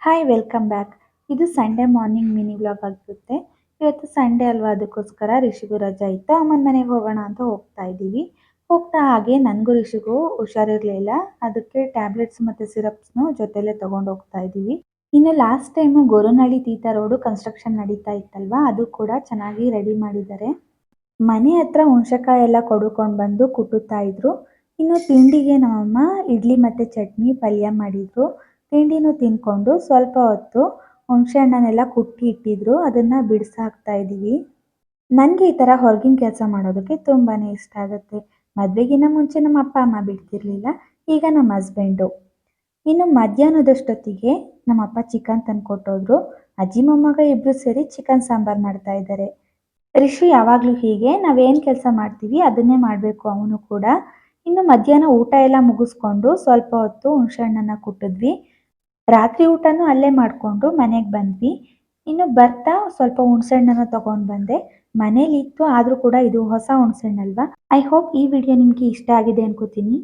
Hi welcome back. ಇದು Sunday morning mini vlog ಆಗಿರುತ್ತೆ. ಇವತ್ತು ಸಂಡೇ ಅಲ್ವಾ, ಅದಕ್ಕೋಸ್ಕರ ರಿಷಿಗೂ ರಜಾ ಇತ್ತು. ಅಮ್ಮನ ಮನೆಗೆ ಹೋಗೋಣ ಅಂತ ಹೋಗ್ತಾ ಇದ್ದೀವಿ. ಹೋಗ್ತಾ ಹಾಗೆ ನನಗೂ ರಿಷಿಗೂ ಹುಷಾರಿರಲಿಲ್ಲ, ಅದಕ್ಕೆ ಟ್ಯಾಬ್ಲೆಟ್ಸ್ ಮತ್ತು ಸಿರಪ್ಸ್ನು ಜೊತೆಲೇ ತೊಗೊಂಡು ಹೋಗ್ತಾ ಇದ್ದೀವಿ. ಇನ್ನು ಲಾಸ್ಟ್ ಟೈಮು ಗೊರವನಹಳ್ಳಿ ತೀತಾ ರೋಡು ಕನ್ಸ್ಟ್ರಕ್ಷನ್ ನಡೀತಾ ಇತ್ತಲ್ವಾ, ಅದು ಕೂಡ ಚೆನ್ನಾಗಿ ರೆಡಿ ಮಾಡಿದ್ದಾರೆ. ಮನೆ ಹತ್ರ ಹುಣಸೆಕಾಯಿ ಎಲ್ಲ ಕೊಡ್ಕೊಂಡು ಬಂದು ಕುಟ್ಟುತ್ತಾ ಇದ್ರು. ಇನ್ನು ತಿಂಡಿಗೆ ನಮ್ಮಮ್ಮ ಇಡ್ಲಿ ಮತ್ತು ಚಟ್ನಿ ಪಲ್ಯ ಮಾಡಿದ್ರು. ತಿಂಡಿನೂ ತಿನ್ಕೊಂಡು ಸ್ವಲ್ಪ ಹೊತ್ತು ಹುಣಸೆ ಹಣ್ಣನ್ನೆಲ್ಲ ಕುಟ್ಟಿ ಇಟ್ಟಿದ್ರು, ಅದನ್ನು ಬಿಡಿಸಾಕ್ತಾ ಇದ್ದೀವಿ. ನನಗೆ ಈ ಥರ ಹೊರಗಿನ ಕೆಲಸ ಮಾಡೋದಕ್ಕೆ ತುಂಬಾ ಇಷ್ಟ ಆಗುತ್ತೆ. ಮದುವೆಗಿನ್ನ ಮುಂಚೆ ನಮ್ಮ ಅಪ್ಪ ಅಮ್ಮ ಬಿಡ್ತಿರ್ಲಿಲ್ಲ, ಈಗ ನಮ್ಮ ಹಸ್ಬೆಂಡು. ಇನ್ನು ಮಧ್ಯಾಹ್ನದಷ್ಟೊತ್ತಿಗೆ ನಮ್ಮಪ್ಪ ಚಿಕನ್ ತಂದು ಕೊಟ್ಟೋದ್ರು. ಅಜ್ಜಿ ಮೊಮ್ಮಗ ಇಬ್ಬರು ಸೇರಿ ಚಿಕನ್ ಸಾಂಬಾರು ಮಾಡ್ತಾ ಇದ್ದಾರೆ. ರಿಷಿ ಯಾವಾಗಲೂ ಹೀಗೆ, ನಾವೇನು ಕೆಲಸ ಮಾಡ್ತೀವಿ ಅದನ್ನೇ ಮಾಡಬೇಕು ಅವನು ಕೂಡ. ಇನ್ನು ಮಧ್ಯಾಹ್ನ ಊಟ ಎಲ್ಲ ಮುಗಿಸ್ಕೊಂಡು ಸ್ವಲ್ಪ ಹೊತ್ತು ಹುಣಸೆಹಣ್ಣನ್ನು ಕುಟ್ಟಿದ್ವಿ. ರಾತ್ರಿ ಊಟನೂ ಅಲ್ಲೇ ಮಾಡಿಕೊಂಡು ಮನೆಗೆ ಬಂದ್ವಿ. ಇನ್ನು ಬರ್ತಾ ಸ್ವಲ್ಪ ಹುಣಸೆಹಣ್ಣನ್ನು ತೊಗೊಂಡು ಬಂದೆ. ಮನೇಲಿತ್ತು, ಆದರೂ ಕೂಡ ಇದು ಹೊಸ ಹುಣಸೆಹಣ್ಣಲ್ವಾ. ಐ ಹೋಪ್ ಈ ವಿಡಿಯೋ ನಿಮಗೆ ಇಷ್ಟ ಆಗಿದೆ ಅನ್ಕೋತೀನಿ.